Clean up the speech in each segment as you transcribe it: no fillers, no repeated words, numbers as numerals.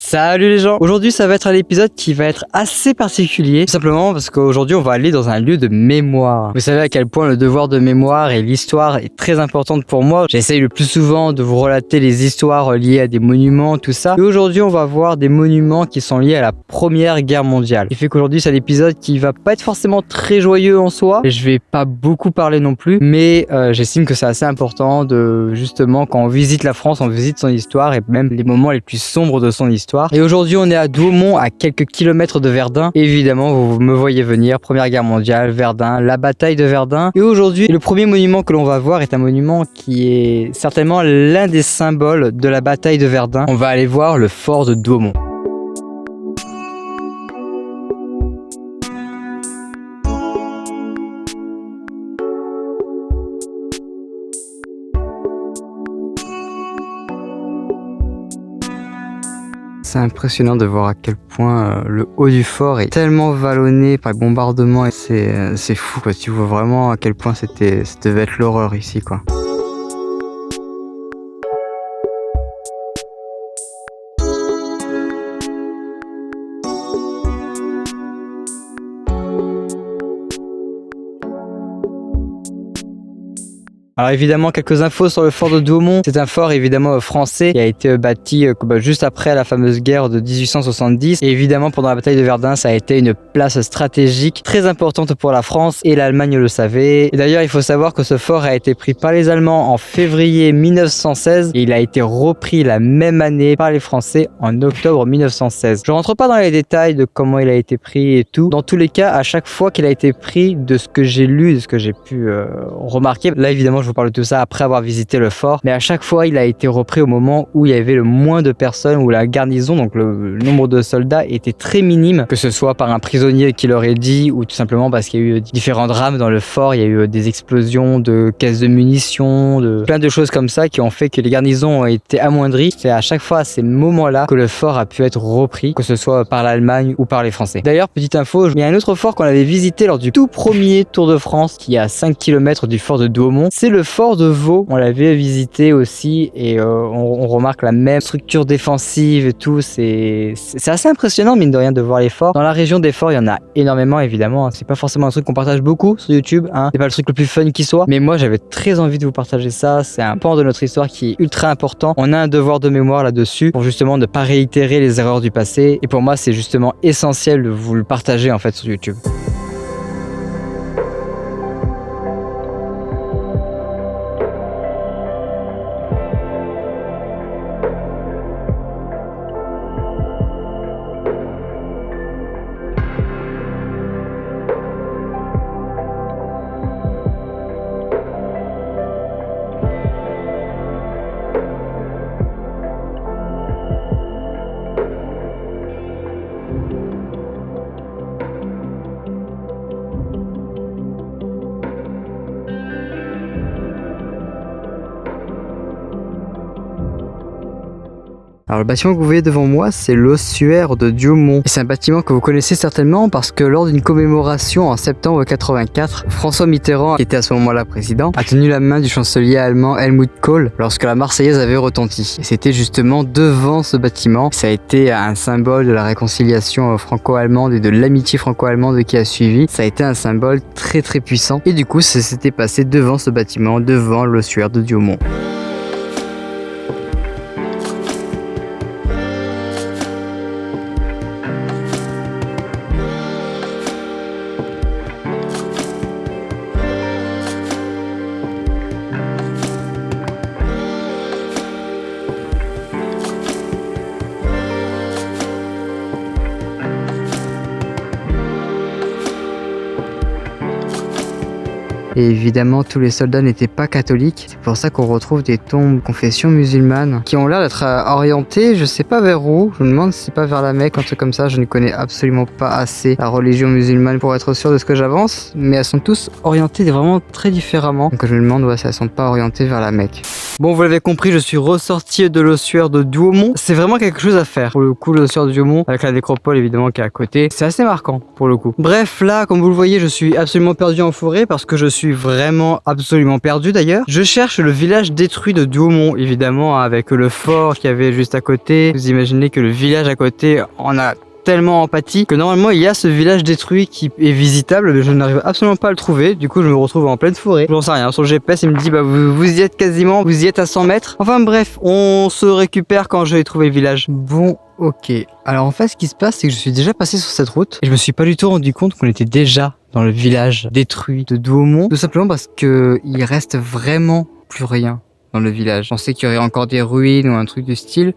Salut les gens! Aujourd'hui ça va être un épisode qui va être assez particulier, tout simplement parce qu'aujourd'hui on va aller dans un lieu de mémoire. Vous savez à quel point le devoir de mémoire et l'histoire est très importante pour moi. J'essaye le plus souvent de vous relater les histoires liées à des monuments, tout ça. Et aujourd'hui on va voir des monuments qui sont liés à la Première Guerre mondiale. Ce qui fait qu'aujourd'hui c'est un épisode qui va pas être forcément très joyeux en soi. Et je vais pas beaucoup parler non plus, mais j'estime que c'est assez important de justement quand on visite la France, on visite son histoire et même les moments les plus sombres de son histoire. Et aujourd'hui on est à Douaumont, à quelques kilomètres de Verdun. Évidemment vous me voyez venir, Première Guerre mondiale, Verdun, la bataille de Verdun. Et aujourd'hui le premier monument que l'on va voir est un monument qui est certainement l'un des symboles de la bataille de Verdun. On va aller voir le fort de Douaumont. C'est impressionnant de voir à quel point le haut du fort est tellement vallonné par les bombardements et c'est fou quoi. Tu vois vraiment à quel point ça devait être l'horreur ici quoi. Alors évidemment quelques infos sur le fort de Douaumont. C'est un fort évidemment français qui a été bâti juste après la fameuse guerre de 1870. Et évidemment pendant la bataille de Verdun ça a été une place stratégique très importante pour la France et l'Allemagne le savait. Et d'ailleurs il faut savoir que ce fort a été pris par les Allemands en février 1916 et il a été repris la même année par les Français en octobre 1916. Je rentre pas dans les détails de comment il a été pris et tout. Dans tous les cas à chaque fois qu'il a été pris, de ce que j'ai lu, de ce que j'ai pu remarquer, là évidemment je vous parle de tout ça après avoir visité le fort, mais à chaque fois il a été repris au moment où il y avait le moins de personnes, où la garnison, donc le nombre de soldats était très minime, que ce soit par un prisonnier qui leur ait dit ou tout simplement parce qu'il y a eu différents drames dans le fort. Il y a eu des explosions de caisses de munitions, de plein de choses comme ça qui ont fait que les garnisons ont été amoindries. C'est à chaque fois à ces moments-là que le fort a pu être repris, que ce soit par l'Allemagne ou par les Français. D'ailleurs, petite info, il y a un autre fort qu'on avait visité lors du tout premier Tour de France qui est à 5 km du fort de Douaumont. C'est le fort de Vaux. On l'avait visité aussi et on remarque la même structure défensive et tout. C'est assez impressionnant mine de rien de voir les forts. Dans la région des forts, il y en a énormément évidemment. C'est pas forcément un truc qu'on partage beaucoup sur YouTube. C'est pas le truc le plus fun qui soit. Mais moi, j'avais très envie de vous partager ça. C'est un pan de notre histoire qui est ultra important. On a un devoir de mémoire là-dessus pour justement ne pas réitérer les erreurs du passé. Et pour moi, c'est justement essentiel de vous le partager en fait sur YouTube. Alors le bâtiment que vous voyez devant moi, c'est l'ossuaire de Douaumont. Et c'est un bâtiment que vous connaissez certainement parce que lors d'une commémoration en septembre 84, François Mitterrand, qui était à ce moment-là président, a tenu la main du chancelier allemand Helmut Kohl lorsque la Marseillaise avait retenti. Et c'était justement devant ce bâtiment. Ça a été un symbole de la réconciliation franco-allemande et de l'amitié franco-allemande qui a suivi. Ça a été un symbole très très puissant. Et du coup, ça s'était passé devant ce bâtiment, devant l'ossuaire de Douaumont. Et évidemment, tous les soldats n'étaient pas catholiques. C'est pour ça qu'on retrouve des tombes confession musulmane qui ont l'air d'être orientées, je sais pas vers où. Je me demande si c'est pas vers la Mecque, un truc comme ça. Je ne connais absolument pas assez la religion musulmane pour être sûr de ce que j'avance. Mais elles sont tous orientées vraiment très différemment. Donc je me demande si elles sont pas orientées vers la Mecque. Bon, vous l'avez compris, je suis ressorti de l'ossuaire de Douaumont. C'est vraiment quelque chose à faire. Pour le coup, l'ossuaire de Douaumont, avec la nécropole évidemment qui est à côté, c'est assez marquant pour le coup. Bref, là, comme vous le voyez, je suis absolument perdu en forêt parce que je suis vraiment absolument perdu d'ailleurs. Je cherche le village détruit de Douaumont, évidemment, avec le fort qu'il y avait juste à côté. Vous imaginez que le village à côté en a tellement empathie que normalement il y a ce village détruit qui est visitable, mais je n'arrive absolument pas à le trouver. Du coup je me retrouve en pleine forêt, j'en sais rien, sur le GPS il me dit bah vous y êtes quasiment, vous y êtes à 100 mètres. Enfin bref, on se récupère quand j'ai trouvé le village. Bon, ok, alors en fait ce qui se passe c'est que je suis déjà passé sur cette route et je me suis pas du tout rendu compte qu'on était déjà dans le village détruit de Douaumont, tout simplement parce que il reste vraiment plus rien dans le village. Je pensais qu'il y aurait encore des ruines ou un truc du style.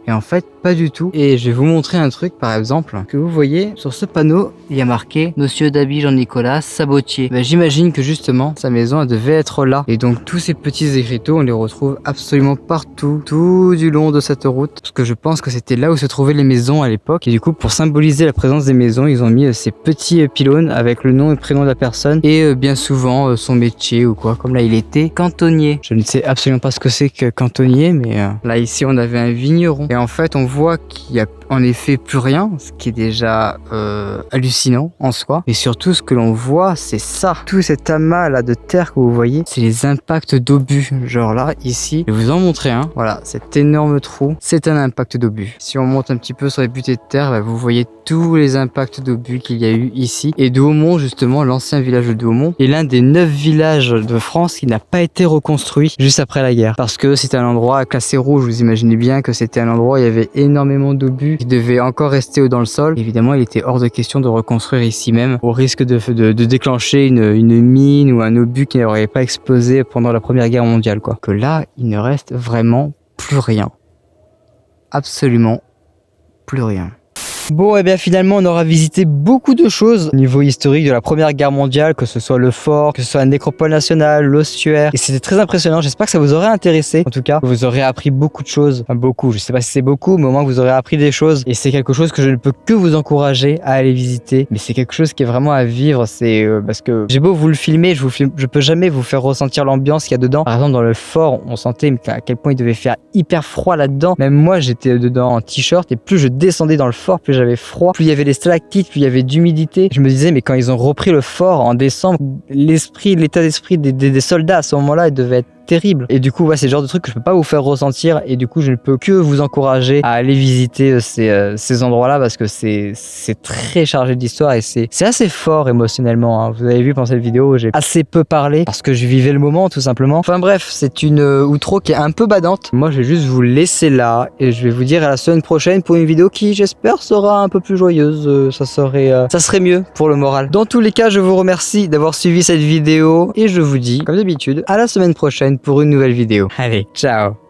Et en fait, pas du tout. Et je vais vous montrer un truc, par exemple, que vous voyez sur ce panneau, il y a marqué Monsieur Dabi Jean-Nicolas Sabotier. Ben, j'imagine que justement, sa maison, elle devait être là. Et donc, tous ces petits écriteaux, on les retrouve absolument partout, tout du long de cette route. Parce que je pense que c'était là où se trouvaient les maisons à l'époque. Et du coup, pour symboliser la présence des maisons, ils ont mis ces petits pylônes avec le nom et prénom de la personne. Et bien souvent, son métier ou quoi. Comme là, il était cantonnier. Je ne sais absolument pas ce que c'est que cantonnier, mais là, ici, on avait un vigneron. Et en fait, on voit qu'il y a en effet plus rien, ce qui est déjà hallucinant en soi. Et surtout, ce que l'on voit, c'est ça. Tout cet amas là de terre que vous voyez, c'est les impacts d'obus. Genre là, ici, je vais vous en montrer un. Voilà, cet énorme trou, c'est un impact d'obus. Si on monte un petit peu sur les butées de terre, bah, vous voyez tous les impacts d'obus qu'il y a eu ici. Et Douaumont, justement, l'ancien village de Douaumont, est l'un des 9 villages de France qui n'a pas été reconstruit juste après la guerre. Parce que c'était un endroit classé rouge. Vous imaginez bien que c'était un endroit où il y avait énormément d'obus qui devaient encore rester dans le sol. Évidemment, il était hors de question de reconstruire ici même, au risque de déclencher une mine ou un obus qui n'aurait pas explosé pendant la Première Guerre mondiale, quoi. Que là, il ne reste vraiment plus rien. Absolument plus rien. Bon, et bien finalement, on aura visité beaucoup de choses au niveau historique de la Première Guerre mondiale, que ce soit le fort, que ce soit la nécropole nationale, l'ossuaire. Et c'était très impressionnant. J'espère que ça vous aurait intéressé. En tout cas, vous aurez appris beaucoup de choses. Enfin, beaucoup. Je sais pas si c'est beaucoup, mais au moins vous aurez appris des choses. Et c'est quelque chose que je ne peux que vous encourager à aller visiter. Mais c'est quelque chose qui est vraiment à vivre. C'est parce que j'ai beau vous le filmer, je peux jamais vous faire ressentir l'ambiance qu'il y a dedans. Par exemple, dans le fort, on sentait à quel point il devait faire hyper froid là-dedans. Même moi, j'étais dedans en t-shirt et plus je descendais dans le fort, plus j'avais froid, plus il y avait des stalactites, plus il y avait d'humidité. Je me disais, mais quand ils ont repris le fort en décembre, l'état d'esprit des soldats à ce moment-là, il devait être terrible. Et du coup, ouais, c'est le genre de truc que je peux pas vous faire ressentir. Et du coup, je ne peux que vous encourager à aller visiter ces endroits-là parce que c'est très chargé d'histoire et c'est assez fort émotionnellement. Hein. Vous avez vu pendant cette vidéo, j'ai assez peu parlé parce que je vivais le moment tout simplement. Enfin bref, c'est une outro qui est un peu badante. Moi, je vais juste vous laisser là et je vais vous dire à la semaine prochaine pour une vidéo qui, j'espère, sera un peu plus joyeuse. Ça serait mieux pour le moral. Dans tous les cas, je vous remercie d'avoir suivi cette vidéo et je vous dis, comme d'habitude, à la semaine prochaine pour une nouvelle vidéo. Allez, ciao!